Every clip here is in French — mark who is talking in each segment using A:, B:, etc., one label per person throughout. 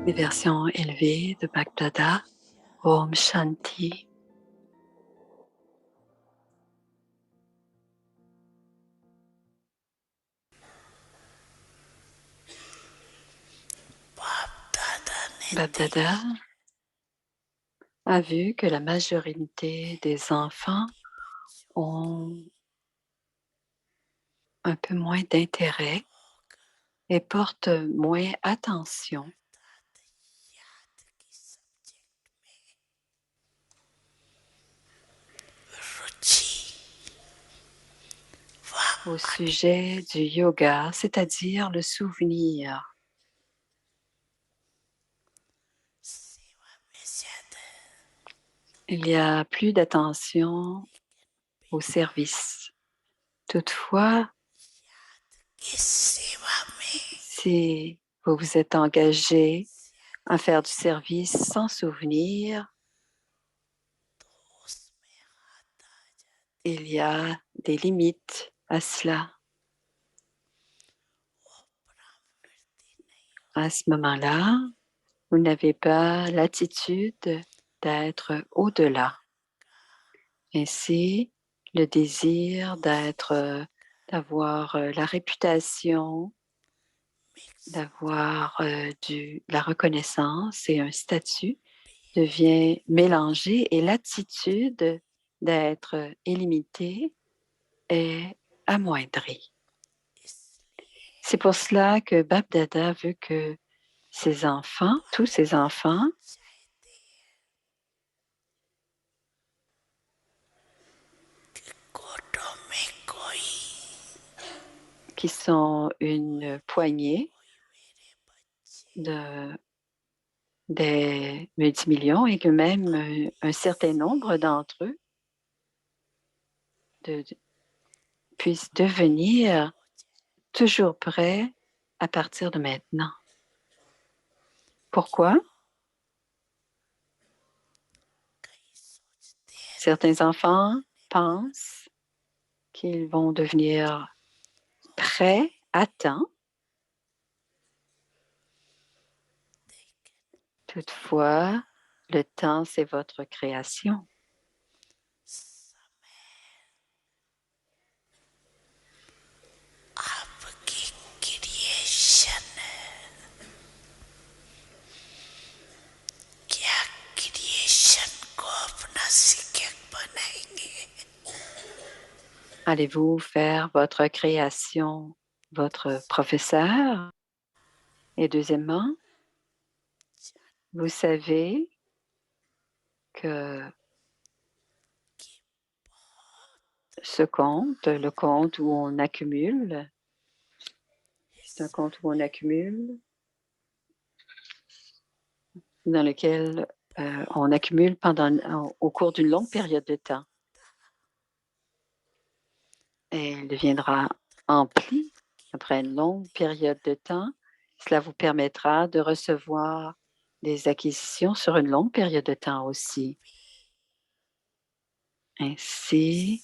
A: Les versions élevées de Bhagavad Om Shanti. Bhagavad a vu que la majorité des enfants ont un peu moins d'intérêt et portent moins attention au sujet du yoga, c'est-à-dire le souvenir. Il y a plus d'attention au service. Toutefois, si vous vous êtes engagé à faire du service sans souvenir, il y a des limites à cela. À ce moment-là, vous n'avez pas l'attitude d'être au-delà. Ainsi, le désir d'avoir la réputation, d'avoir la reconnaissance et un statut devient mélangé et l'attitude d'être illimité est amoindrie. C'est pour cela que Bap-Dada veut que ses enfants, tous ses enfants, qui sont une poignée des multimillions et que même un certain nombre d'entre eux puissent devenir toujours prêts à partir de maintenant. Pourquoi? Certains enfants pensent qu'ils vont devenir prêts à temps. Toutefois, le temps, c'est votre création. Allez-vous faire votre création, votre professeur? Et deuxièmement, vous savez que ce compte, le compte où on accumule, c'est un compte où on accumule, dans lequel on accumule au cours d'une longue période de temps. Et il deviendra empli après une longue période de temps. Cela vous permettra de recevoir des acquisitions sur une longue période de temps aussi. Ainsi,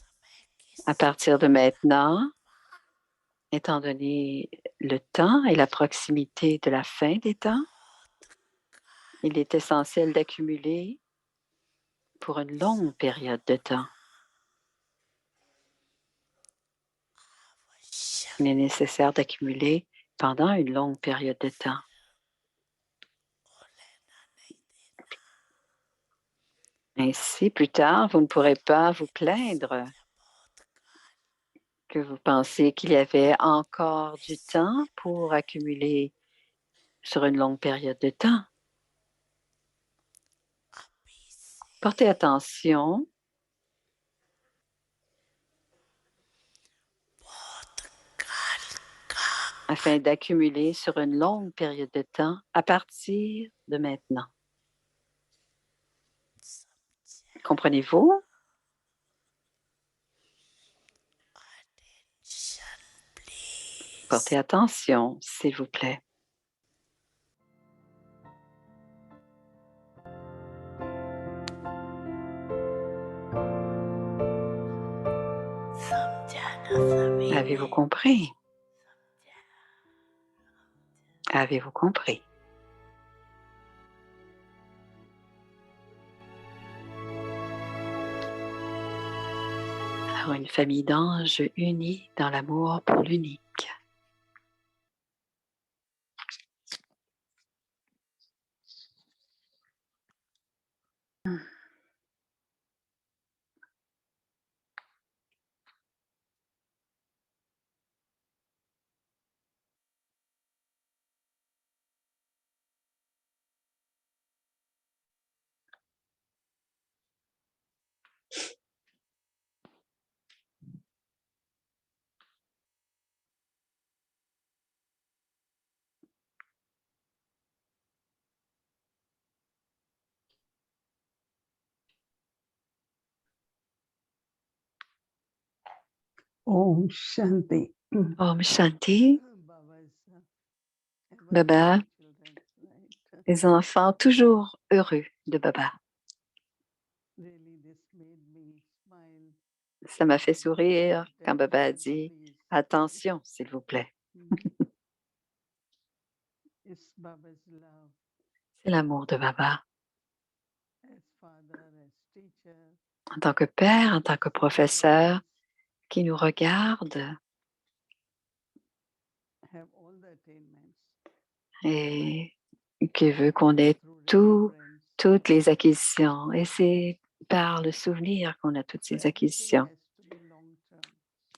A: à partir de maintenant, étant donné le temps et la proximité de la fin des temps, il est essentiel d'accumuler pour une longue période de temps. Il est nécessaire d'accumuler pendant une longue période de temps. Ainsi, plus tard, vous ne pourrez pas vous plaindre que vous pensez qu'il y avait encore du temps pour accumuler sur une longue période de temps. Portez attention afin d'accumuler sur une longue période de temps à partir de maintenant. Comprenez-vous? Portez attention, s'il vous plaît. Avez-vous compris? Avez-vous compris? comme une famille d'anges unis dans l'amour pour l'unique.
B: Om Shanti.
A: Om Shanti. Baba, les enfants toujours heureux de Baba. Ça m'a fait sourire quand Baba a dit « Attention, s'il vous plaît. » C'est l'amour de Baba. En tant que père, en tant que professeur, qui nous regarde et qui veut qu'on ait toutes les acquisitions. Et c'est par le souvenir qu'on a toutes ces acquisitions.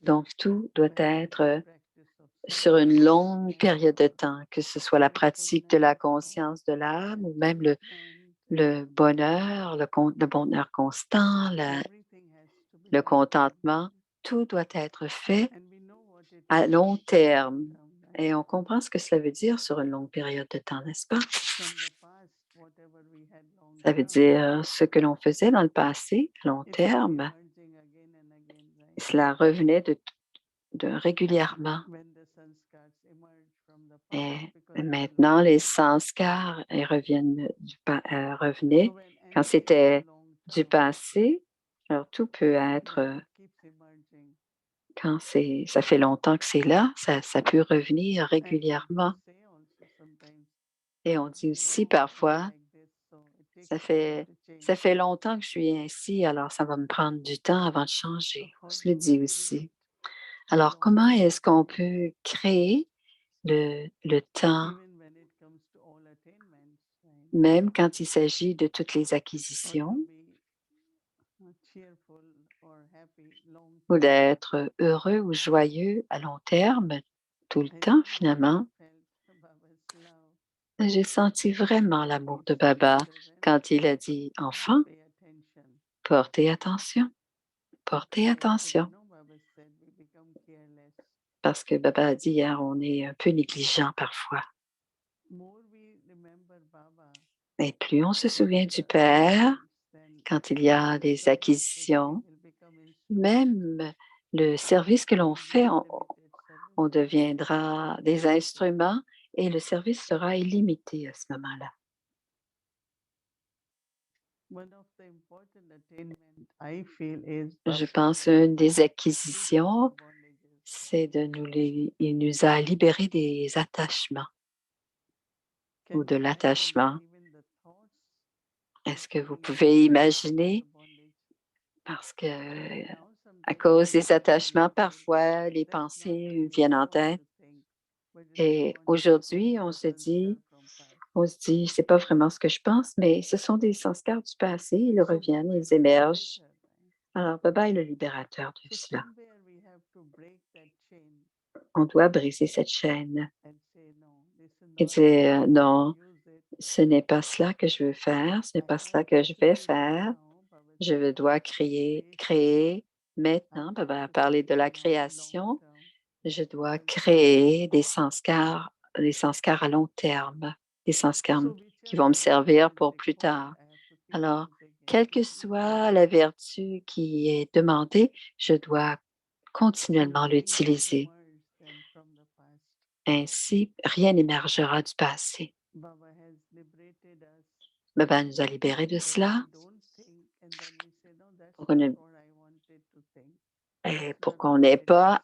A: Donc, tout doit être sur une longue période de temps, que ce soit la pratique de la conscience de l'âme ou même le bonheur, le bonheur constant, le contentement. Tout doit être fait à long terme. Et on comprend ce que cela veut dire sur une longue période de temps, n'est-ce pas? Ça veut dire ce que l'on faisait dans le passé, à long terme. Cela revenait de régulièrement. Et maintenant, les sanskars revenaient quand c'était du passé. Alors, tout peut être, quand ça fait longtemps que c'est là, ça peut revenir régulièrement. Et on dit aussi parfois, ça fait longtemps que je suis ainsi, alors ça va me prendre du temps avant de changer. On se le dit aussi. Alors, comment est-ce qu'on peut créer le temps, même quand il s'agit de toutes les acquisitions, ou d'être heureux ou joyeux à long terme, tout le temps finalement? J'ai senti vraiment l'amour de Baba quand il a dit « Enfant, portez attention, portez attention. » Parce que Baba a dit hier, on est un peu négligent parfois. Et plus on se souvient du Père, quand il y a des acquisitions, même le service que l'on fait, on deviendra des instruments et le service sera illimité à ce moment-là. Je pense une des acquisitions, c'est il nous a libérés des attachements ou de l'attachement. Est-ce que vous pouvez imaginer? Parce que à cause des attachements, parfois, les pensées viennent en tête. Et aujourd'hui, on se dit, c'est pas vraiment ce que je pense, mais ce sont des sanskars du passé, ils reviennent, ils émergent. Alors, Baba est le libérateur de cela. On doit briser cette chaîne et dire non, ce n'est pas cela que je veux faire, ce n'est pas cela que je vais faire. Je dois créer maintenant. Baba a parlé de la création. Je dois créer des sanskars à long terme, des sanskars qui vont me servir pour plus tard. Alors, quelle que soit la vertu qui est demandée, je dois continuellement l'utiliser. Ainsi, rien n'émergera du passé. Baba nous a libérés de cela pour qu'on n'ait pas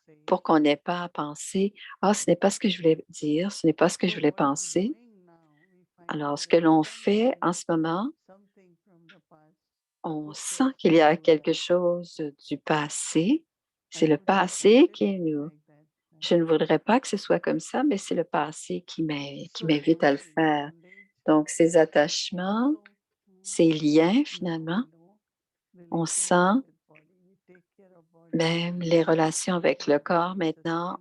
A: à penser « Ah, ce n'est pas ce que je voulais dire, ce n'est pas ce que je voulais penser. » Alors, ce que l'on fait en ce moment, on sent qu'il y a quelque chose du passé C'est le passé qui nous... Je ne voudrais pas que ce soit comme ça, mais c'est le passé qui m'invite à le faire. Donc, ces attachements, ces liens, finalement, on sent même les relations avec le corps maintenant,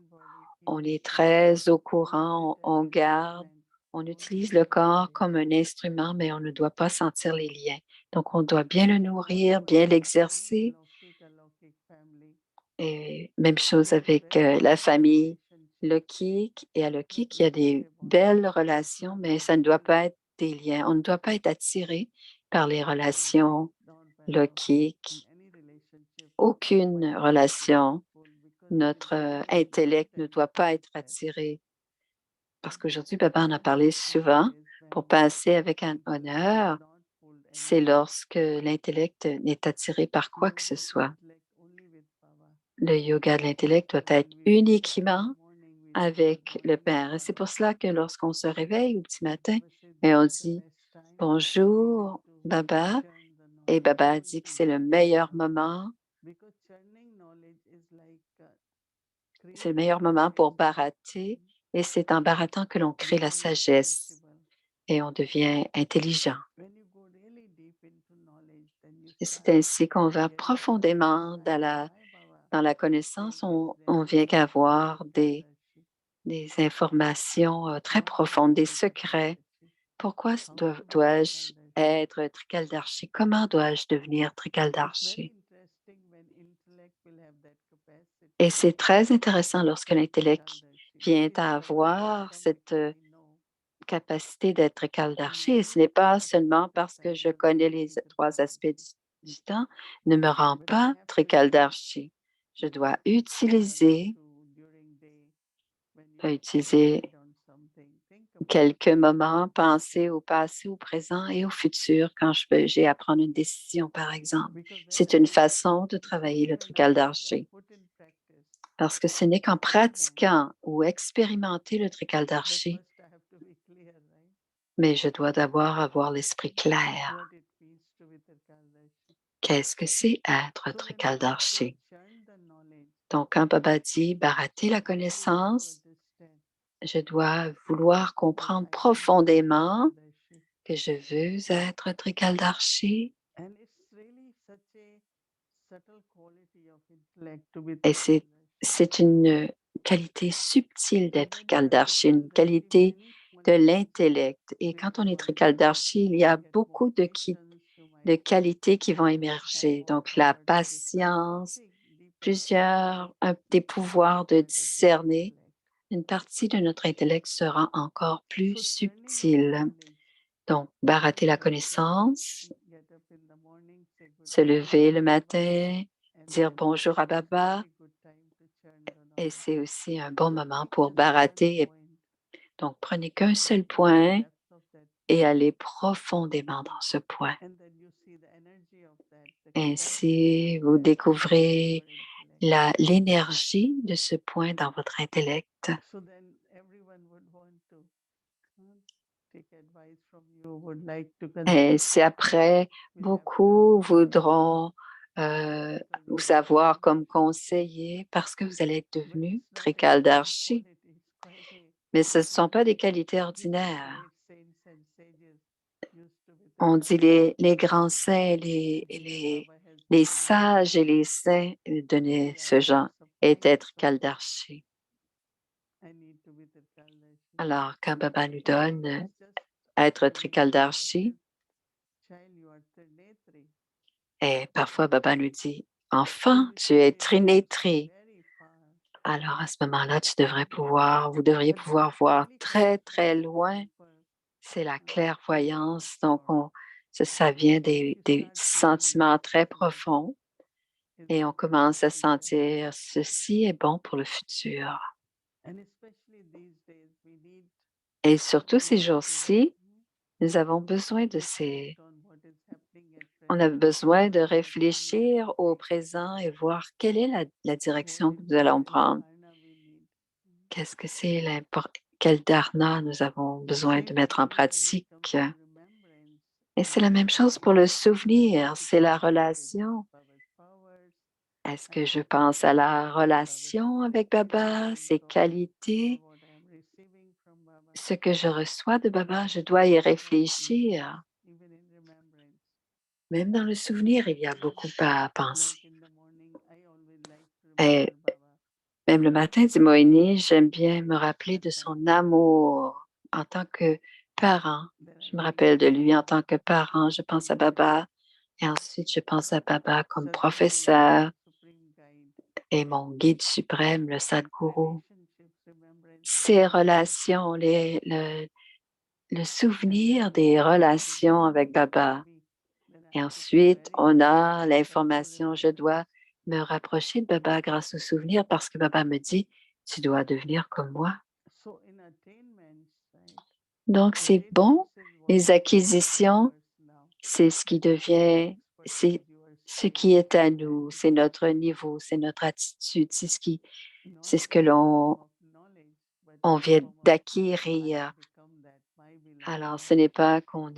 A: on est très au courant, on garde, on utilise le corps comme un instrument, mais on ne doit pas sentir les liens. Donc, on doit bien le nourrir, bien l'exercer. Et même chose avec la famille Lokik. Et à Lokik, il y a des belles relations, mais ça ne doit pas être des liens. On ne doit pas être attiré par les relations Lokik. Aucune relation. Notre intellect ne doit pas être attiré. Parce qu'aujourd'hui, Baba en a parlé souvent. Pour passer avec un honneur, c'est lorsque l'intellect n'est attiré par quoi que ce soit. Le yoga de l'intellect doit être uniquement avec le Père. Et c'est pour cela que lorsqu'on se réveille au petit matin et on dit « Bonjour, Baba », et Baba dit que c'est le meilleur moment, c'est le meilleur moment pour barater, et c'est en baratant que l'on crée la sagesse et on devient intelligent. Et c'est ainsi qu'on va profondément dans la connaissance, on vient qu'avoir des informations très profondes, des secrets. Pourquoi dois-je être Trikaldarshi? Comment dois-je devenir Trikaldarshi? Et c'est très intéressant lorsque l'intellect vient à avoir cette capacité d'être Trikaldarshi. Et ce n'est pas seulement parce que je connais les 3 aspects du temps, ne me rend pas Trikaldarshi. Je dois utiliser quelques moments, penser au passé, au présent et au futur quand j'ai à prendre une décision, par exemple. C'est une façon de travailler le Trikaldarshi. Parce que ce n'est qu'en pratiquant ou expérimentant le Trikaldarshi, mais je dois d'abord avoir l'esprit clair. Qu'est-ce que c'est être Trikaldarshi? Donc, quand Baba dit barater la connaissance, je dois vouloir comprendre profondément que je veux être Trikaldarshi. Et c'est une qualité subtile d'être Trikaldarshi, une qualité de l'intellect. Et quand on est Trikaldarshi, il y a beaucoup de qualités qui vont émerger. Donc, la patience, des pouvoirs de discerner. Une partie de notre intellect sera encore plus subtile. Donc, barater la connaissance, se lever le matin, dire bonjour à Baba, et c'est aussi un bon moment pour barater. Donc, prenez qu'un seul point et allez profondément dans ce point. Ainsi, vous découvrez l'énergie de ce point dans votre intellect. Et c'est après, beaucoup voudront vous avoir comme conseiller parce que vous allez être devenu Trikaldarshi. Mais ce ne sont pas des qualités ordinaires. On dit les grands saints, les sages et les saints donnaient ce genre, étaient Trikaldarshi. Alors, quand Baba nous donne être Trikaldarshi, et parfois Baba nous dit, « Enfant, tu es Trinétri. » Alors, à ce moment-là, vous devriez pouvoir voir très, très loin. C'est la clairvoyance. Donc, ça vient des sentiments très profonds et on commence à sentir ceci est bon pour le futur. Et surtout ces jours-ci, nous avons besoin on a besoin de réfléchir au présent et voir quelle est la direction que nous allons prendre. Qu'est-ce que c'est quel dharna nous avons besoin de mettre en pratique? Et c'est la même chose pour le souvenir, c'est la relation Est-ce que je pense à la relation avec Baba, ses qualités, ce que je reçois de Baba? Je dois y réfléchir. Même dans le souvenir, il y a beaucoup à penser. Et même le matin du Moïni, j'aime bien me rappeler de son amour en tant que parent. Je me rappelle de lui en tant que parent. Je pense à Baba et ensuite je pense à Baba comme professeur et mon guide suprême, le Sadhguru. Ces relations, le souvenir des relations avec Baba. Et ensuite, on a l'information, je dois me rapprocher de Baba grâce au souvenir parce que Baba me dit, tu dois devenir comme moi. Donc, c'est bon. Les acquisitions, c'est ce qui devient, c'est ce qui est à nous, c'est notre niveau, c'est notre attitude, c'est ce que on vient d'acquérir. Alors, ce n'est pas qu'on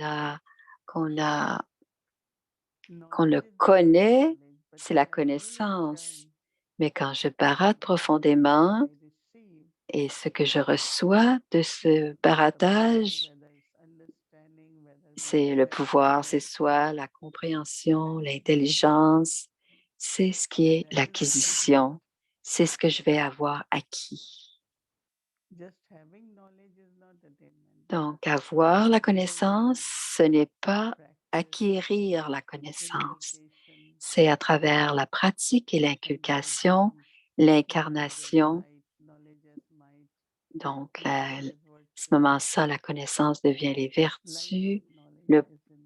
A: le connaît, c'est la connaissance. Mais quand je barate profondément et ce que je reçois de ce baratage, c'est le pouvoir, c'est soi, la compréhension, l'intelligence, c'est ce qui est l'acquisition, c'est ce que je vais avoir acquis. Donc, avoir la connaissance, ce n'est pas acquérir la connaissance. C'est à travers la pratique et l'inculcation, l'incarnation. Donc, à ce moment-là, la connaissance devient les vertus, le,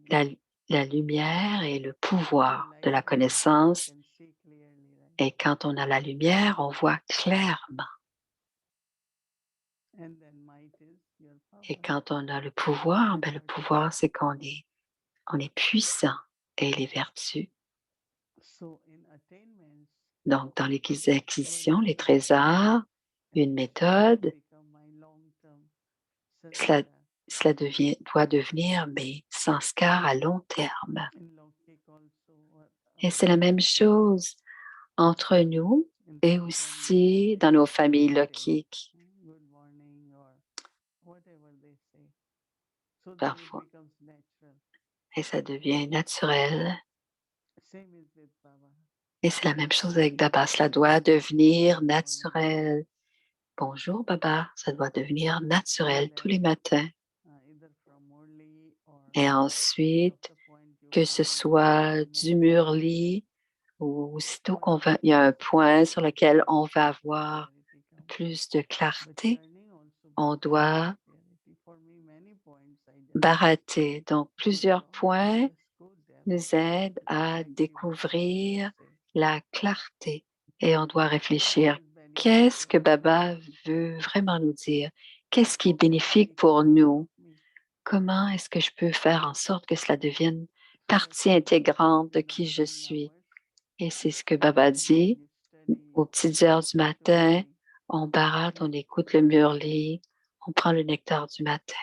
A: la, la lumière et le pouvoir de la connaissance. Et quand on a la lumière, on voit clairement. Et quand on a le pouvoir, le pouvoir, c'est on est puissant et les vertus. Donc, dans les acquisitions, les trésors, une méthode, cela, doit devenir mes sanskars à long terme. Et c'est la même chose entre nous et aussi dans nos familles lokhiques. Parfois. Et ça devient naturel. Et c'est la même chose avec Baba. Cela doit devenir naturel. Bonjour Baba, ça doit devenir naturel tous les matins. Et ensuite, que ce soit du Murli ou aussitôt il y a un point sur lequel on va avoir plus de clarté, on doit barater. Donc, plusieurs points nous aident à découvrir la clarté et on doit réfléchir. Qu'est-ce que Baba veut vraiment nous dire? Qu'est-ce qui est bénéfique pour nous? Comment est-ce que je peux faire en sorte que cela devienne partie intégrante de qui je suis? Et c'est ce que Baba dit aux petites heures du matin. On barate, on écoute le murli, on prend le nectar du matin.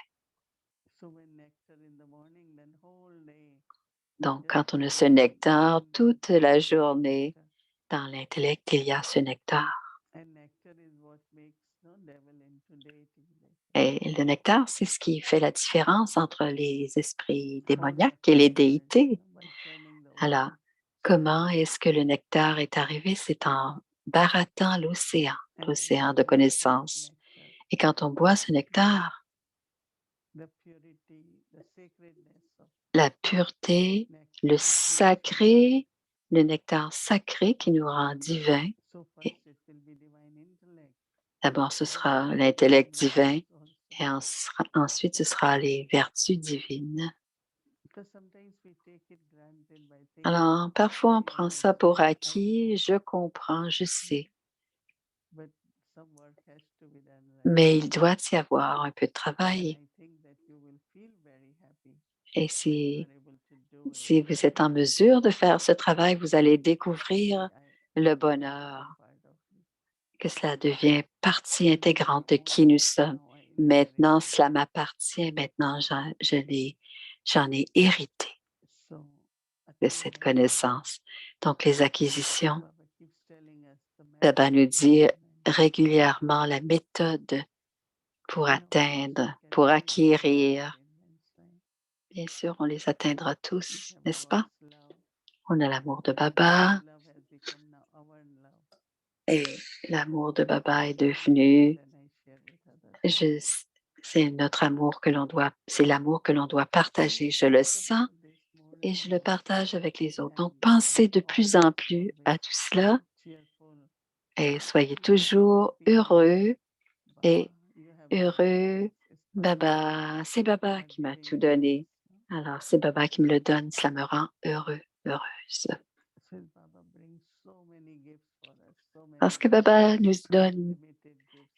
A: Donc, quand on a ce nectar, toute la journée, dans l'intellect, il y a ce nectar. Et le nectar, c'est ce qui fait la différence entre les esprits démoniaques et les déités. Alors, comment est-ce que le nectar est arrivé? C'est en barattant l'océan de connaissances. Et quand on boit ce nectar, la pureté, le sacré, le nectar sacré qui nous rend divins. D'abord, ce sera l'intellect divin et ensuite, ce sera les vertus divines. Alors, parfois, on prend ça pour acquis, je comprends, je sais. Mais il doit y avoir un peu de travail. Et si vous êtes en mesure de faire ce travail, vous allez découvrir le bonheur, que cela devient partie intégrante de qui nous sommes. Maintenant, cela m'appartient. Maintenant, j'en ai hérité de cette connaissance. Donc, les acquisitions, Baba nous dit régulièrement la méthode pour atteindre, pour acquérir. Bien sûr, on les atteindra tous, n'est-ce pas? On a l'amour de Baba et l'amour de Baba est devenu, c'est notre amour que l'on doit, c'est l'amour que l'on doit partager. Je le sens et je le partage avec les autres. Donc, pensez de plus en plus à tout cela et soyez toujours heureux et heureux. Baba, c'est Baba qui m'a tout donné. Alors, c'est Baba qui me le donne. Cela me rend heureux, heureuse. Parce que Baba nous donne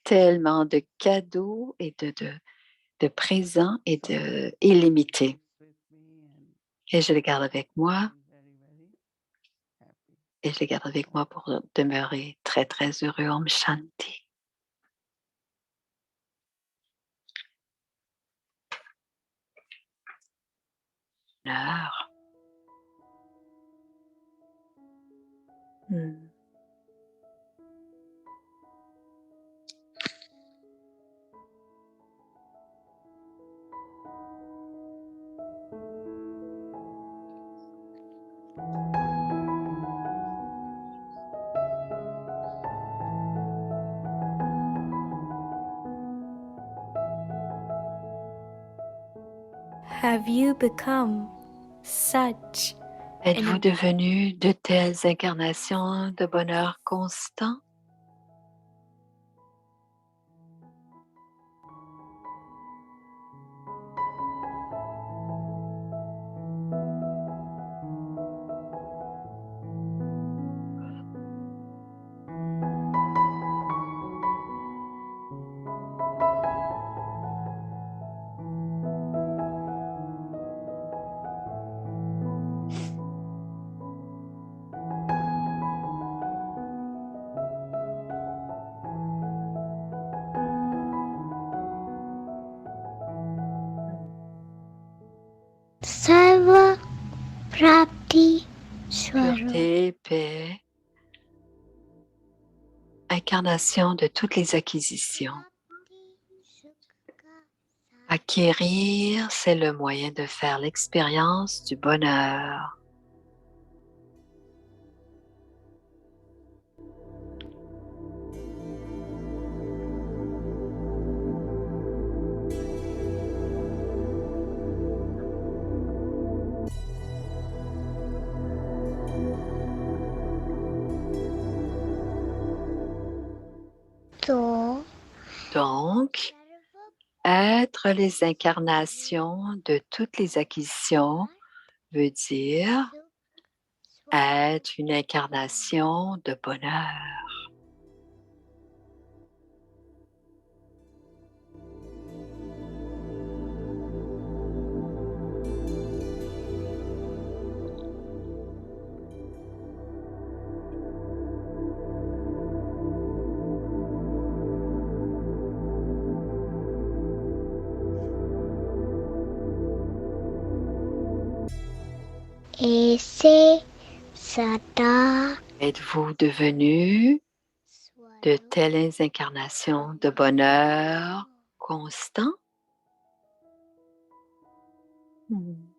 A: tellement de cadeaux et de présents et de illimités. Et je les garde avec moi. Et je les garde avec moi pour demeurer très, très heureux. Om Shanti. L'heure.
C: Have you become such
A: Êtes-vous devenu de telles incarnations de bonheur constant?
C: Sarva Prapti Swarup?
A: Pureté, paix, incarnation de toutes les acquisitions. Acquérir, c'est le moyen de faire l'expérience du bonheur. Donc, être les incarnations de toutes les acquisitions veut dire être une incarnation de bonheur.
C: Et c'est Sata.
A: Êtes-vous devenu de telles incarnations de bonheur constant?
C: Om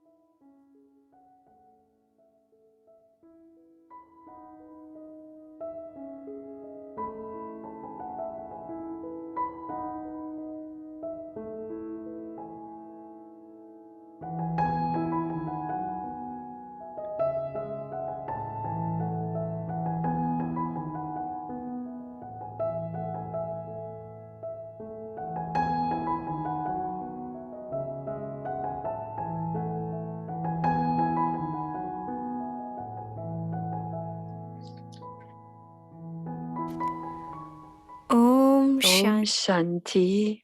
A: Om
C: Shanti.
A: Shanti.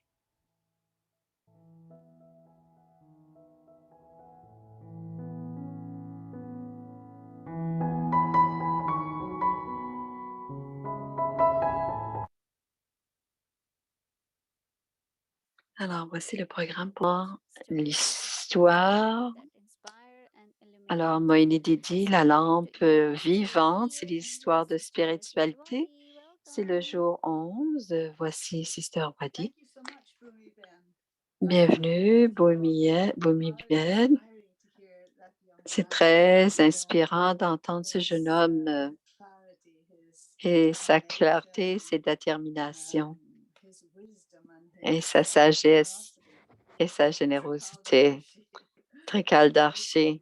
A: Alors, voici le programme pour l'histoire. Alors, Moïni dit la lampe vivante, c'est l'histoire de spiritualité. C'est le jour 11. Voici Sister Wadi. Bienvenue, Boumibien. C'est très inspirant d'entendre ce jeune homme et sa clarté, ses déterminations et sa sagesse et sa générosité. Trikal d'Archer.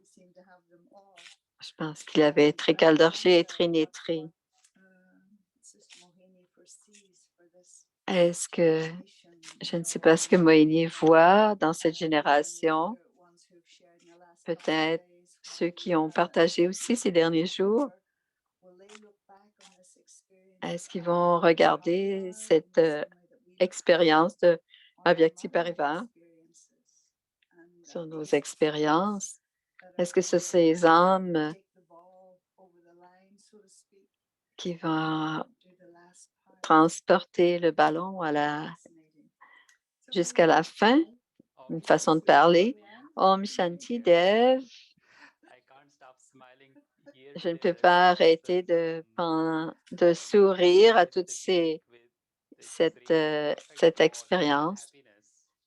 A: Je pense qu'il avait Trikal d'Archer et Trinétri. Est-ce que, je ne sais pas ce que Moïni voit dans cette génération, peut-être ceux qui ont partagé aussi ces derniers jours, est-ce qu'ils vont regarder cette expérience de Avyakti Parivar sur nos expériences? Est-ce que ce sont ces âmes qui vont transporter le ballon jusqu'à la fin? Une façon de parler. Om Shanti Dev. Je ne peux pas arrêter de sourire à toute cette expérience.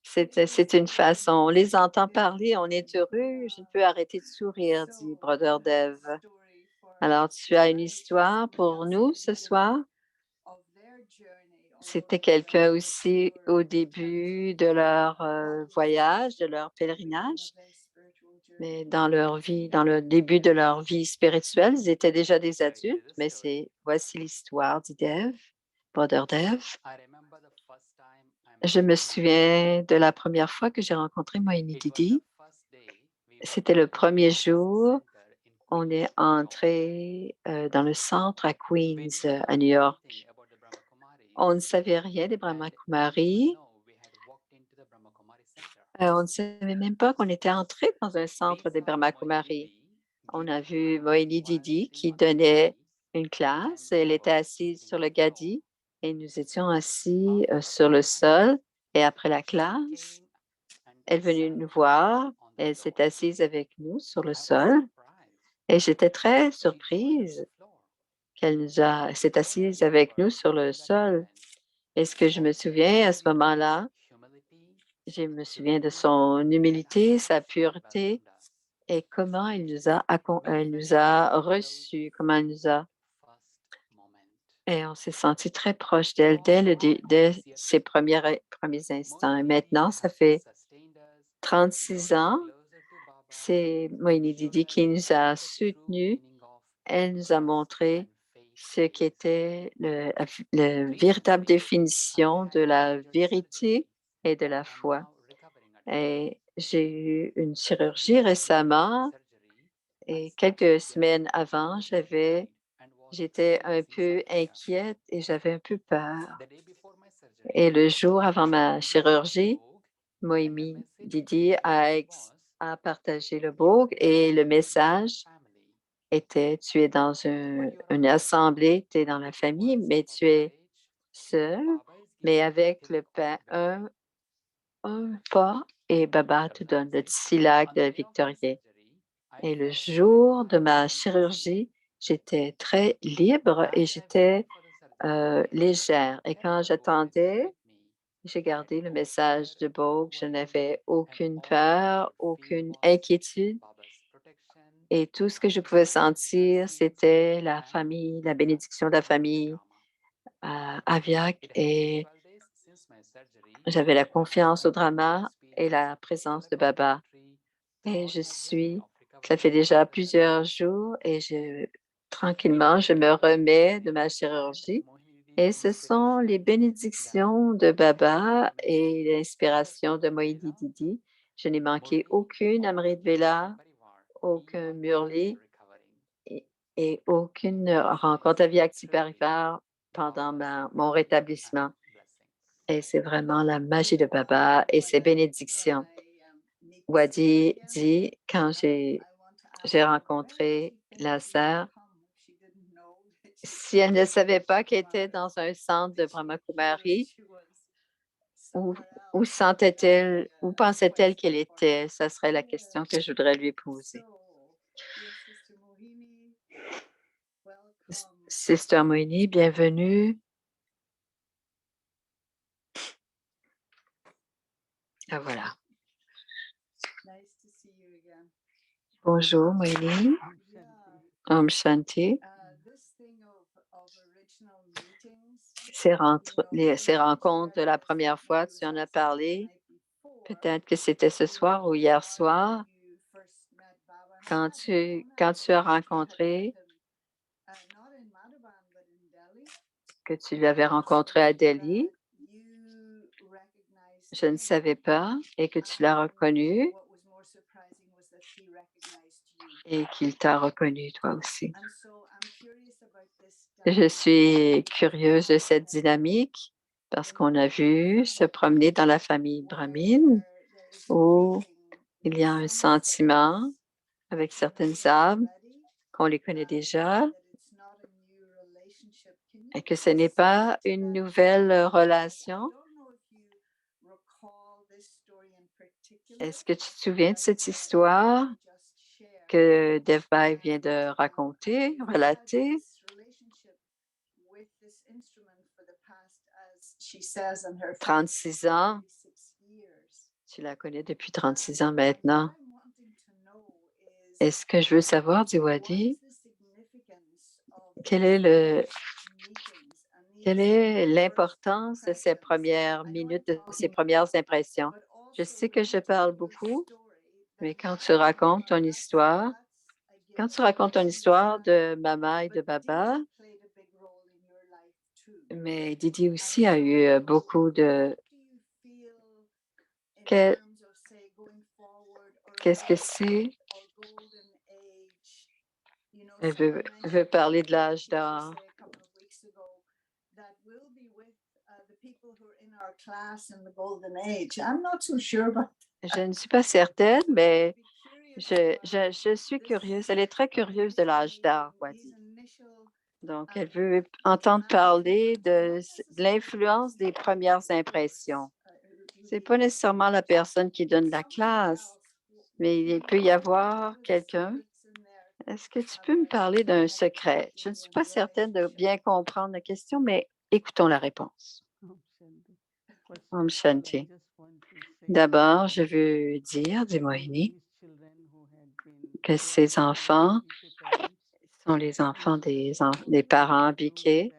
A: C'est une façon. On les entend parler, on est heureux. Je ne peux arrêter de sourire, dit Brother Dev. Alors, tu as une histoire pour nous ce soir? C'était quelqu'un aussi au début de leur voyage, de leur pèlerinage, mais dans leur vie, dans le début de leur vie spirituelle, ils étaient déjà des adultes, mais voici l'histoire, dit Dev, Brother Dev. Je me souviens de la première fois que j'ai rencontré Moïni Didi. C'était le premier jour. On est entré dans le centre à Queens, à New York. On ne savait rien des Brahma Kumaris. On ne savait même pas qu'on était entré dans un centre des Brahma Kumaris. On a vu Moïni Didi qui donnait une classe. Elle était assise sur le gadi et nous étions assis sur le sol. Et après la classe, elle est venue nous voir. Elle s'est assise avec nous sur le sol. Et j'étais très surprise qu'elle s'est assise avec nous sur le sol. Et ce que je me souviens à ce moment-là, je me souviens de son humilité, sa pureté et comment elle nous a reçus, comment elle nous a. Et on s'est senti très proche d'elle dès ses premiers instants. Et maintenant, ça fait 36 ans. C'est Moïni Didi qui nous a soutenus. Elle nous a montré ce qu'était la véritable définition de la vérité et de la foi. Et j'ai eu une chirurgie récemment et quelques semaines avant, j'étais un peu inquiète et j'avais un peu peur. Et le jour avant ma chirurgie, Moïmi Didi a partagé le book et le message était: tu es dans une assemblée, tu es dans la famille, mais tu es seul, mais avec un pas et Baba te donne le Tsilak de Victorien. Et le jour de ma chirurgie, j'étais très libre et j'étais légère. Et quand j'attendais, j'ai gardé le message de Bogue. Je n'avais aucune peur, aucune inquiétude. Et tout ce que je pouvais sentir, c'était la famille, la bénédiction de la famille Aviak. Et j'avais la confiance au drama et la présence de Baba. Et ça fait déjà plusieurs jours et tranquillement, je me remets de ma chirurgie. Et ce sont les bénédictions de Baba et l'inspiration de Moïdi Didi. Je n'ai manqué aucune Amrit Vela, aucun Murli et aucune rencontre avec Akti Parivar pendant mon rétablissement. Et c'est vraiment la magie de Baba et ses bénédictions. Wadi dit, quand j'ai rencontré la sœur, si elle ne savait pas qu'elle était dans un centre de Brahma Kumari, où sentait-elle, où pensait-elle qu'elle était? Ça serait la question que je voudrais lui poser. Sister Moini, bienvenue. Ah, voilà. Bonjour, Moini. Om Shanti. Ces rencontres de la première fois, tu en as parlé. Peut-être que c'était ce soir ou hier soir, quand tu as rencontré, que tu l'avais rencontré à Delhi. Je ne savais pas et que tu l'as reconnu et qu'il t'a reconnu toi aussi. Je suis curieuse de cette dynamique parce qu'on a vu se promener dans la famille brahmine où il y a un sentiment avec certaines âmes qu'on les connaît déjà et que ce n'est pas une nouvelle relation. Est-ce que tu te souviens de cette histoire que Devbhai vient de raconter, relater? 36 ans. Tu la connais depuis 36 ans maintenant. Et ce que je veux savoir, dit Wadi, quelle est l'importance de ces premières minutes, de ces premières impressions? Je sais que je parle beaucoup, mais quand tu racontes ton histoire de maman et de baba, mais Didi aussi a eu beaucoup de... Qu'est-ce que c'est? Elle veut parler de l'âge d'or. Je ne suis pas certaine, mais je suis curieuse. Elle est très curieuse de l'âge d'or, Wadi. Donc, elle veut entendre parler de l'influence des premières impressions. Ce n'est pas nécessairement la personne qui donne la classe, mais il peut y avoir quelqu'un. Est-ce que tu peux me parler d'un secret? Je ne suis pas certaine de bien comprendre la question, mais écoutons la réponse. Om Shanti. D'abord, je veux dire, dit Mohini, que ces enfants sont les enfants des parents abdiqués.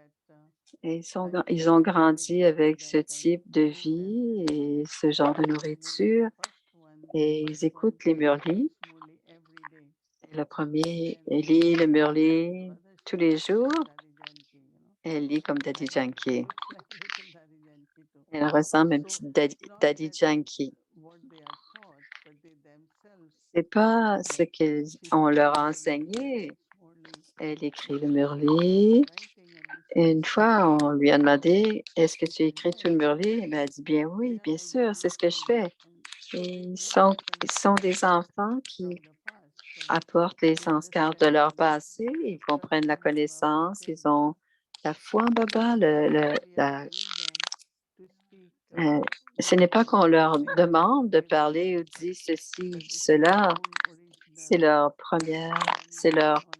A: Et ils ont grandi avec ce type de vie et ce genre de nourriture. Et ils écoutent les Murlis. Le premier, elle lit le Murli tous les jours. Elle lit comme Daddy Yankee. Elle ressemble à une petite Daddy Yankee. C'est pas ce qu'on leur a enseigné. Elle écrit le Murli. Et une fois, on lui a demandé, est-ce que tu écris tout le Murli? Elle a dit, bien oui, bien sûr, c'est ce que je fais. Et ils sont des enfants qui apportent les sanskars de leur passé, ils comprennent la connaissance, ils ont la foi en Baba. Ce n'est pas qu'on leur demande de parler ou dire ceci ou cela, c'est leur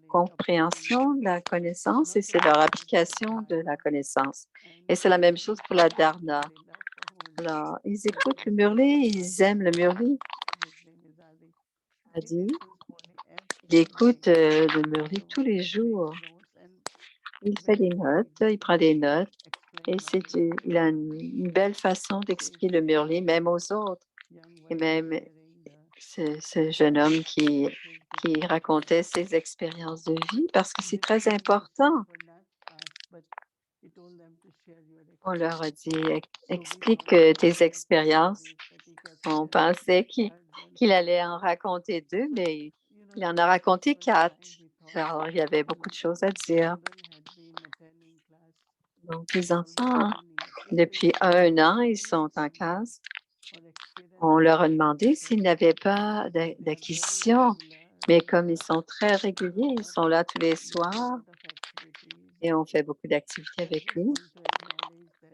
A: compréhension de la connaissance et c'est leur application de la connaissance. Et c'est la même chose pour la dharna. Alors, ils écoutent le Murli, ils aiment le Murli. Il écoute le Murli tous les jours. Il fait des notes, il prend des notes et il a une belle façon d'expliquer le Murli, même aux autres. Et même ce jeune homme qui racontait ses expériences de vie parce que c'est très important. On leur a dit, explique tes expériences. On pensait qu'il allait en raconter 2, mais il en a raconté 4. Alors, il y avait beaucoup de choses à dire. Donc, les enfants, depuis 1 an, ils sont en classe. On leur a demandé s'ils n'avaient pas d'acquisition, mais comme ils sont très réguliers, ils sont là tous les soirs et on fait beaucoup d'activités avec eux.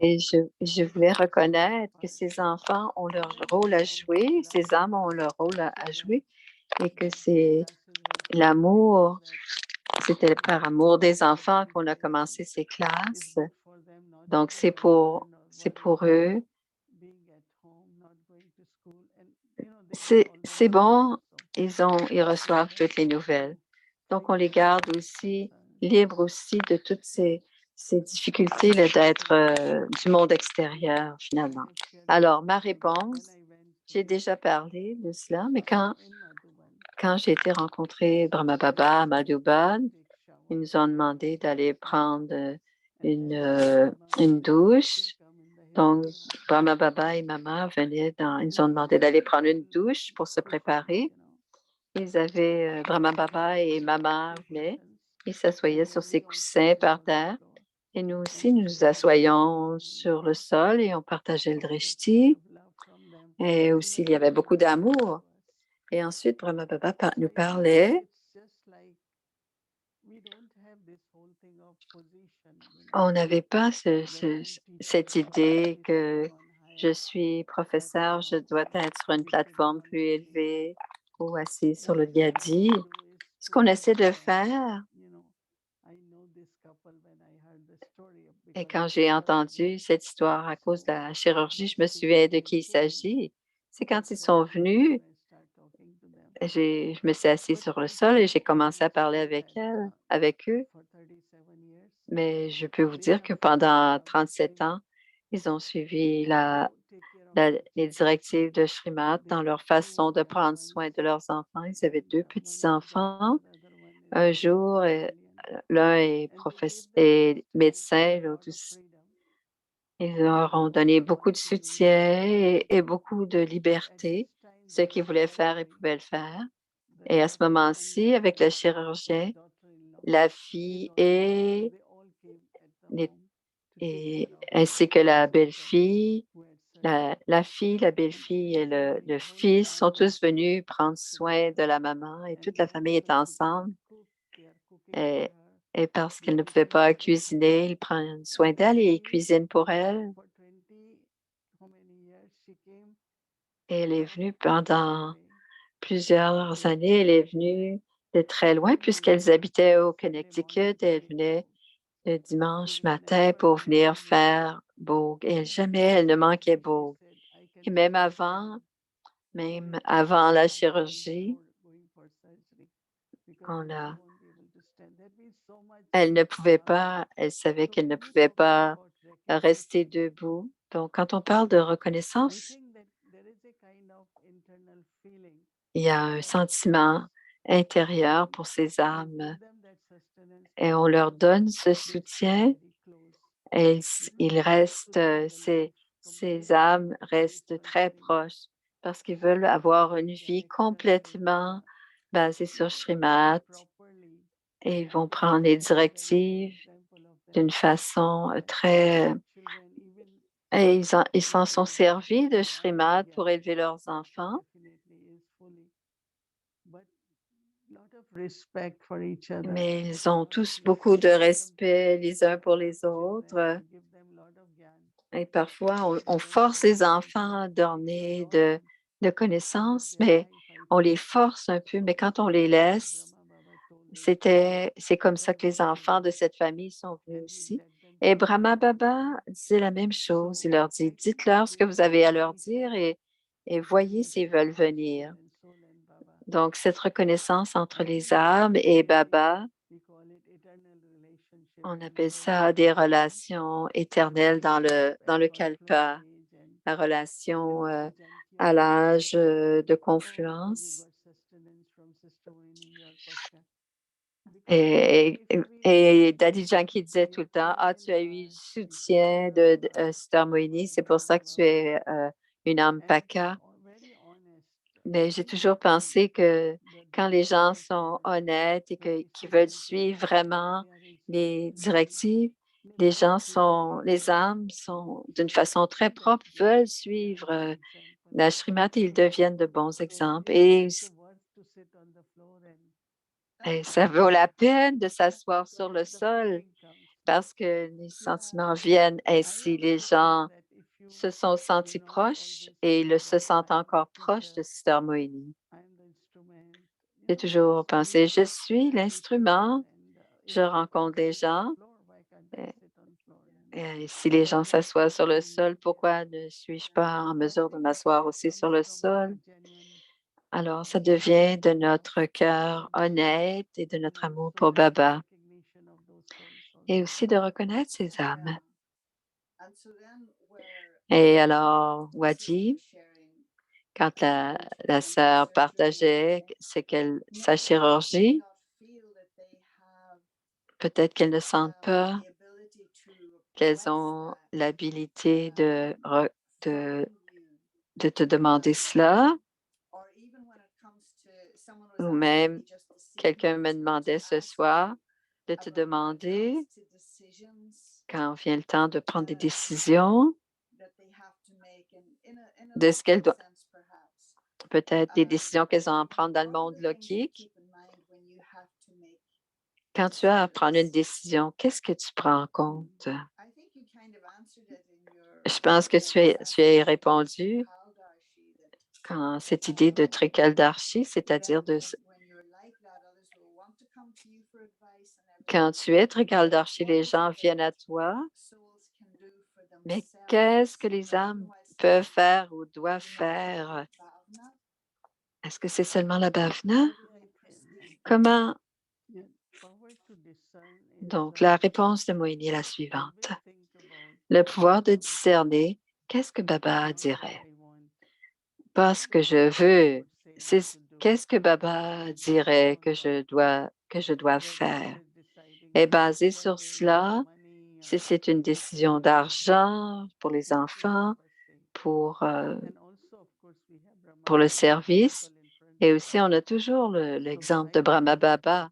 A: Et je voulais reconnaître que ces enfants ont leur rôle à jouer, ces âmes ont leur rôle à jouer et que c'est l'amour, c'était par amour des enfants qu'on a commencé ces classes. Donc, c'est pour eux C'est bon, ils reçoivent toutes les nouvelles. Donc, on les garde aussi libres aussi de toutes ces difficultés là, d'être du monde extérieur, finalement. Alors, ma réponse, j'ai déjà parlé de cela, mais quand j'ai été rencontrer Brahma Baba à Madhuban, ils nous ont demandé d'aller prendre une douche. Donc, Brahma Baba et Maman ils nous ont demandé d'aller prendre une douche pour se préparer. Brahma Baba et Maman venaient, ils s'assoyaient sur ces coussins par terre. Et nous aussi, nous nous assoyons sur le sol et on partageait le drishti. Et aussi, il y avait beaucoup d'amour. Et ensuite, Brahma Baba nous parlait. On n'avait pas cette idée que je suis professeur, je dois être sur une plateforme plus élevée ou assis sur le gadi. Ce qu'on essaie de faire, et quand j'ai entendu cette histoire à cause de la chirurgie, je me souviens de qui il s'agit. C'est quand ils sont venus, je me suis assise sur le sol et j'ai commencé à parler avec eux. Mais je peux vous dire que pendant 37 ans, ils ont suivi les directives de Shrimad dans leur façon de prendre soin de leurs enfants. Ils avaient 2 petits-enfants. Un jour, l'un est médecin, l'autre aussi. Ils leur ont donné beaucoup de soutien et beaucoup de liberté. Ce qu'ils voulaient faire, ils pouvaient le faire. Et à ce moment-ci, avec le chirurgien, la fille les- ainsi que la belle-fille, la fille, la belle-fille et le fils sont tous venus prendre soin de la maman et toute la famille est ensemble. Et, et parce qu'elle ne pouvait pas cuisiner, ils prennent soin d'elle et ils cuisinent pour elle. Et elle est venue pendant plusieurs années. Elle est venue de très loin puisqu'elles habitaient au Connecticut. Elle venait le dimanche matin pour venir faire Bogue. Et jamais elle ne manquait Bogue. Et même avant la chirurgie, elle savait qu'elle ne pouvait pas rester debout. Donc, quand on parle de reconnaissance, il y a un sentiment intérieur pour ces âmes et on leur donne ce soutien et ces âmes restent très proches parce qu'ils veulent avoir une vie complètement basée sur Shrimat et ils vont prendre les directives d'une façon très... Et ils s'en sont servis de Shrimad pour élever leurs enfants, mais ils ont tous beaucoup de respect les uns pour les autres. Et parfois, on force les enfants à donner de connaissances, mais on les force un peu, mais quand on les laisse, c'est comme ça que les enfants de cette famille sont venus aussi. Et Brahma Baba disait la même chose. Il leur dit, dites-leur ce que vous avez à leur dire et voyez s'ils veulent venir. Donc, cette reconnaissance entre les âmes et Baba, on appelle ça des relations éternelles dans le Kalpa, la relation à l'âge de confluence. Et Daddy Yankee disait tout le temps, ah, tu as eu du soutien de Sister Moini, c'est pour ça que tu es une âme paka. Mais j'ai toujours pensé que quand les gens sont honnêtes et qu'ils veulent suivre vraiment les directives, les âmes sont d'une façon très propre, veulent suivre la Shrimad et ils deviennent de bons exemples. Et ça vaut la peine de s'asseoir sur le sol parce que les sentiments viennent ainsi. Les gens se sont sentis proches et se sentent encore proches de Sister Moini. J'ai toujours pensé, je suis l'instrument, je rencontre des gens. Et si les gens s'assoient sur le sol, pourquoi ne suis-je pas en mesure de m'asseoir aussi sur le sol? Alors, ça devient de notre cœur honnête et de notre amour pour Baba et aussi de reconnaître ces âmes. Et alors, Wadi, quand la sœur partageait sa chirurgie, peut-être qu'elles ne sentent pas qu'elles ont l'habilité de te demander cela, ou même quelqu'un me demandait ce soir de te demander, quand vient le temps de prendre des décisions, de ce qu'elles doivent, peut-être des décisions qu'elles ont à prendre dans le monde logique. Quand tu as à prendre une décision, qu'est-ce que tu prends en compte? Je pense que tu as répondu quand cette idée de Trikaldarshi, c'est-à-dire quand tu es Trikaldarshi, les gens viennent à toi, mais qu'est-ce que les âmes peuvent faire ou doivent faire? Est-ce que c'est seulement la bhavana? Comment? Donc, la réponse de Moïni est la suivante. Le pouvoir de discerner, qu'est-ce que Baba dirait? Pas ce que je veux, c'est qu'est-ce que Baba dirait que je dois faire. Et basé sur cela, si c'est une décision d'argent pour les enfants, pour le service, et aussi on a toujours l'exemple de Brahma Baba.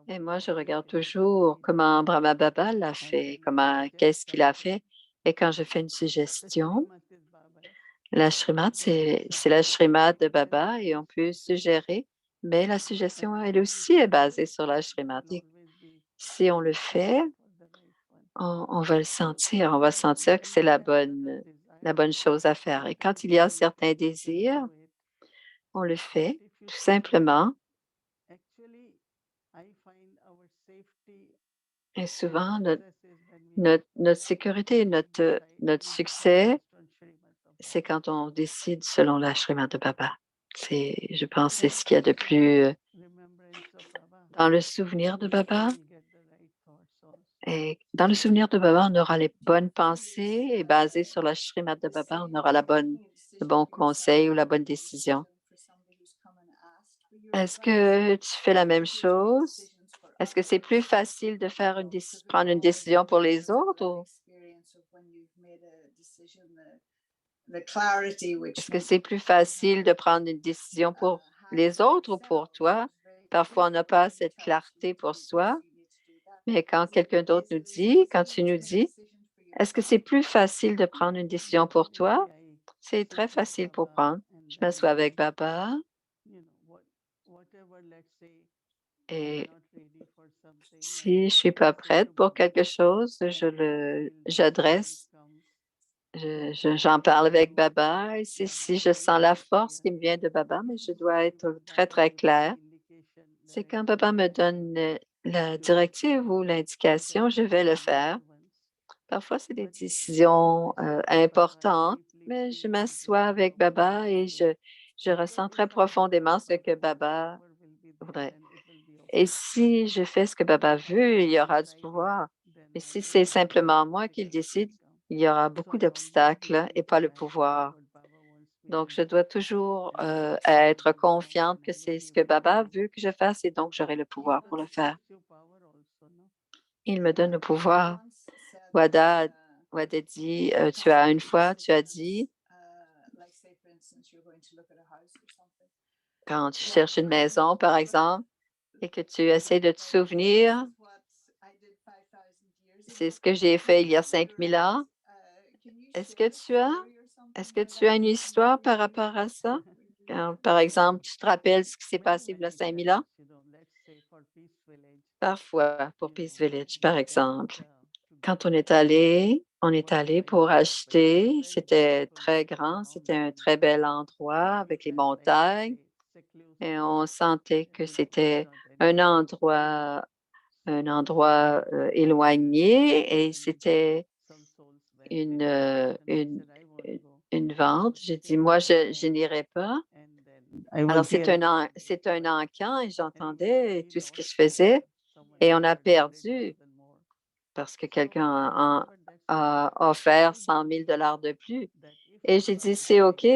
A: Et moi, je regarde toujours comment Brahma Baba l'a fait, qu'est-ce qu'il a fait. Et quand je fais une suggestion, la Shrimad, c'est la Shrimad de Baba et on peut suggérer, mais la suggestion, elle aussi est basée sur la Shrimad. Et si on le fait, on va le sentir, on va sentir que c'est la bonne chose à faire. Et quand il y a certains désirs, on le fait tout simplement. Et souvent, notre sécurité, notre succès, c'est quand on décide selon la Shrimad de Baba. Je pense, c'est ce qu'il y a de plus dans le souvenir de Baba. Et dans le souvenir de Baba, on aura les bonnes pensées et basé sur la Shrimad de Baba, on aura le bon conseil ou la bonne décision. Est-ce que tu fais la même chose? Est-ce que c'est plus facile de prendre une décision pour les autres ou est-ce que c'est plus facile de prendre une décision pour les autres ou pour toi? Parfois, on n'a pas cette clarté pour soi, mais quand quelqu'un d'autre quand tu nous dis, est-ce que c'est plus facile de prendre une décision pour toi? C'est très facile pour prendre. Je m'assois avec Baba et si je ne suis pas prête pour quelque chose, j'en parle avec Baba. Et si je sens la force qui me vient de Baba, mais je dois être très, très claire. C'est quand Baba me donne la directive ou l'indication, je vais le faire. Parfois, c'est des décisions importantes, mais je m'assois avec Baba et je ressens très profondément ce que Baba voudrait. Et si je fais ce que Baba veut, il y aura du pouvoir. Mais si c'est simplement moi qui le décide, il y aura beaucoup d'obstacles et pas le pouvoir. Donc, je dois toujours être confiante que c'est ce que Baba veut que je fasse et donc j'aurai le pouvoir pour le faire. Il me donne le pouvoir. Wada dit, tu as dit, quand tu cherches une maison, par exemple, et que tu essaies de te souvenir, c'est ce que j'ai fait il y a 5000 ans. Est-ce que tu as une histoire par rapport à ça? Quand, par exemple, tu te rappelles ce qui s'est passé il y a 5000 ans? Parfois, pour Peace Village, par exemple. Quand on est allé pour acheter. C'était très grand, c'était un très bel endroit avec les montagnes et on sentait que c'était un endroit éloigné et c'était une, une, une vente. J'ai dit, moi, je n'irai pas. Alors, c'est un encan et j'entendais tout ce qui se faisait et on a perdu parce que quelqu'un a offert 100 000 de plus. Et j'ai dit, c'est OK,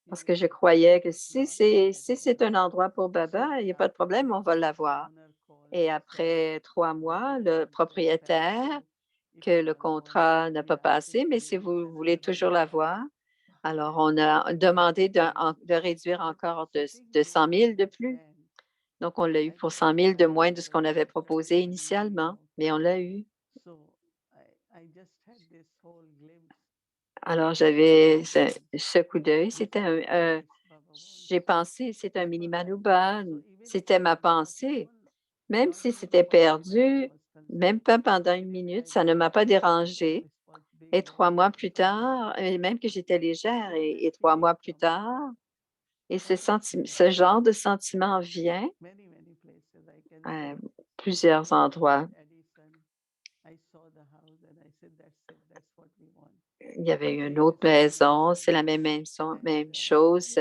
A: parce que je croyais que si c'est un endroit pour Baba, il n'y a pas de problème, on va l'avoir. Et après 3 mois, le propriétaire, que le contrat n'a pas passé, mais si vous voulez toujours l'avoir, alors on a demandé de réduire encore de 100 000 de plus. Donc, on l'a eu pour 100 000 de moins de ce qu'on avait proposé initialement, mais on l'a eu. Alors, j'avais ce coup d'œil. J'ai pensé, c'est un mini Manouba. C'était ma pensée. Même si c'était perdu, même pas pendant 1 minute, ça ne m'a pas dérangé. Et 3 mois plus tard, et même que j'étais légère, et 3 mois plus tard, et ce genre de sentiment vient à plusieurs endroits. Il y avait une autre maison, c'est la même chose,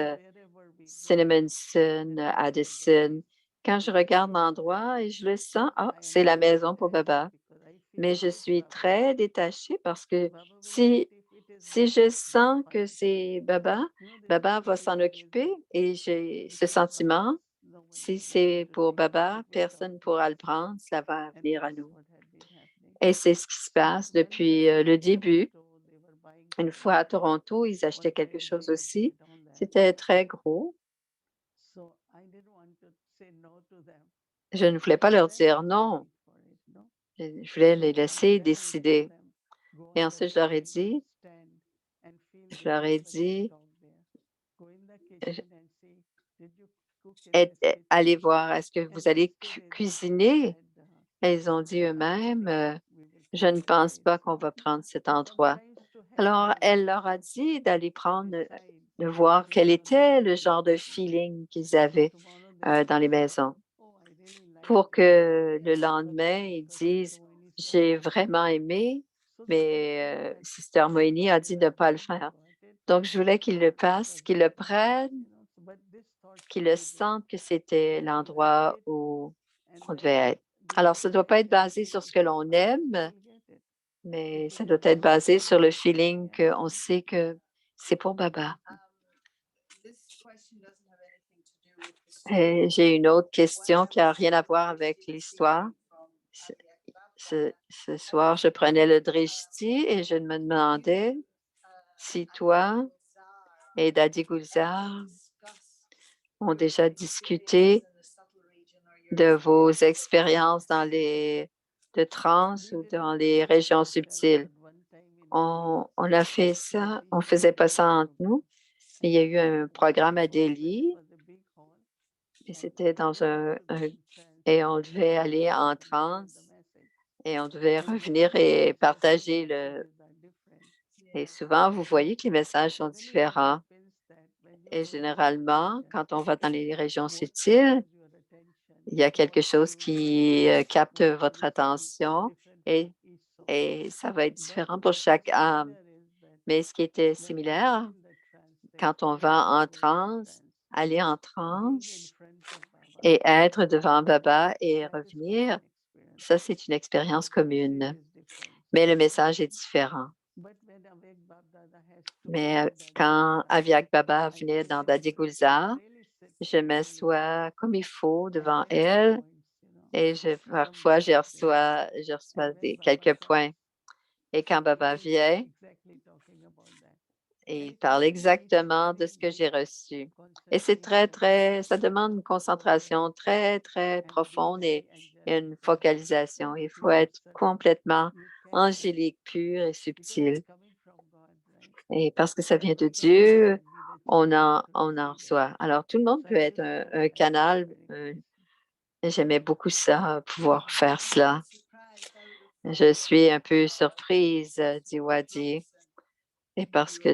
A: Cinnamonson, Addison. Quand je regarde l'endroit et je le sens, c'est la maison pour Baba. Mais je suis très détachée parce que si je sens que c'est Baba, Baba va s'en occuper et j'ai ce sentiment, si c'est pour Baba, personne ne pourra le prendre, ça va venir à nous. Et c'est ce qui se passe depuis le début. Une fois à Toronto, ils achetaient quelque chose aussi. C'était très gros. Je ne voulais pas leur dire non. Je voulais les laisser décider. Et ensuite, je leur ai dit, allez voir, est-ce que vous allez cuisiner? Et ils ont dit eux-mêmes, je ne pense pas qu'on va prendre cet endroit. Alors, elle leur a dit d'aller de voir quel était le genre de feeling qu'ils avaient dans les maisons pour que le lendemain, ils disent, j'ai vraiment aimé, mais Sister Moini a dit de ne pas le faire. Donc, je voulais qu'ils le passent, qu'ils le prennent, qu'ils le sentent que c'était l'endroit où on devait être. Alors, ça ne doit pas être basé sur ce que l'on aime, mais ça doit être basé sur le feeling qu'on sait que c'est pour Baba. Et j'ai une autre question qui n'a rien à voir avec l'histoire. Ce soir, je prenais le drishti et je me demandais si toi et Dadi Gulzar ont déjà discuté de vos expériences de trance ou dans les régions subtiles. On a fait ça, on ne faisait pas ça entre nous. Il y a eu un programme à Delhi et c'était et on devait aller en transe et on devait revenir et partager Et souvent, vous voyez que les messages sont différents. Et généralement, quand on va dans les régions subtiles, il y a quelque chose qui capte votre attention et ça va être différent pour chaque âme. Mais ce qui était similaire, quand on va en transe, aller en transe et être devant Baba et revenir, ça, c'est une expérience commune. Mais le message est différent. Mais quand Aviak Baba venait dans Dadi Gulzar, je m'assois comme il faut devant elle et parfois je reçois quelques points. Et quand Baba vient, il parle exactement de ce que j'ai reçu. Et c'est ça demande une concentration très, très profonde et une focalisation. Il faut être complètement angélique, pur et subtil. Et parce que ça vient de Dieu, on en reçoit. Alors, tout le monde peut être un canal. J'aimais beaucoup ça, pouvoir faire cela. Je suis un peu surprise, dit Wadi, et parce que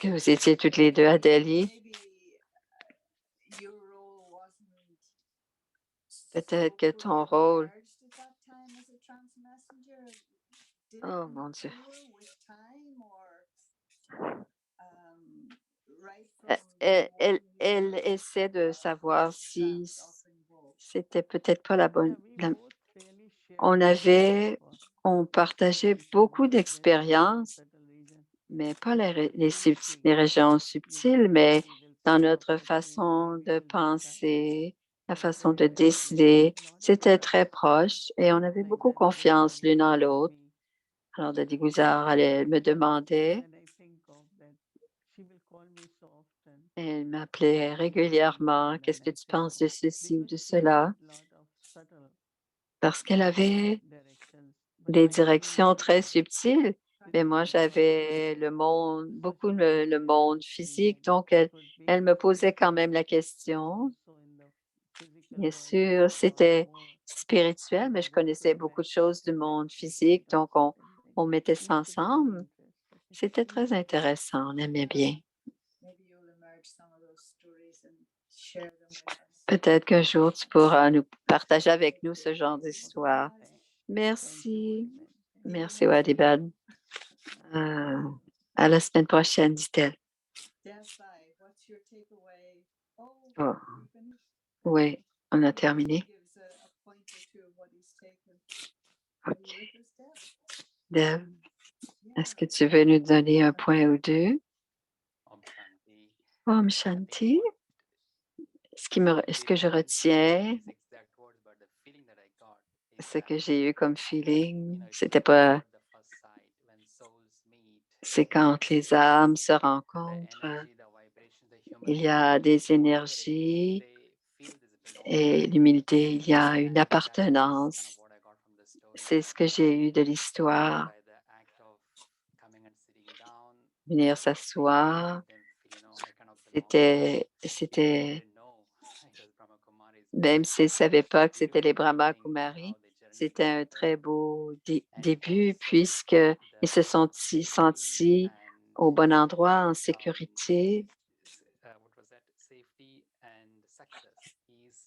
A: vous étiez toutes les deux à Delhi. Peut-être que ton rôle. Oh mon Dieu. Elle essaie de savoir si c'était peut-être pas la bonne. On partageait beaucoup d'expériences, mais pas les régions subtiles, mais dans notre façon de penser, la façon de décider, c'était très proche et on avait beaucoup confiance l'une en l'autre. Alors, Dadi Guzar, elle me demandait, elle m'appelait régulièrement, qu'est-ce que tu penses de ceci ou de cela? Parce qu'elle avait des directions très subtiles, mais moi, j'avais le monde, beaucoup le monde physique, donc elle me posait quand même la question. Bien sûr, c'était spirituel, mais je connaissais beaucoup de choses du monde physique, donc on mettait ça ensemble. C'était très intéressant, on aimait bien. Peut-être qu'un jour, tu pourras nous partager avec nous ce genre d'histoire. Merci. Merci, Wadibad. À la semaine prochaine, dit-elle. Oh, oui, on a terminé. OK. Dev, est-ce que tu veux nous donner un point ou deux? Om Shanti. Ce que je retiens, ce que j'ai eu comme feeling, c'est quand les âmes se rencontrent, il y a des énergies et l'humilité, il y a une appartenance. C'est ce que j'ai eu de l'histoire. Venir s'asseoir, c'était, même s'ils ne savaient pas que c'était les Brahma Kumaris, c'était un très beau début puisqu'ils se sont sentis au bon endroit, en sécurité.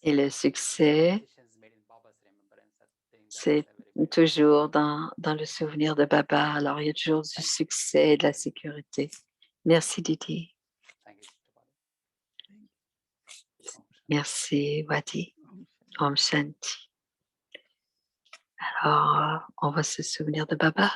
A: Et le succès, c'est toujours dans le souvenir de Baba. Alors, il y a toujours du succès et de la sécurité. Merci, Didi. Merci, Wadi. Om Shanti. Alors, on va se souvenir de Baba.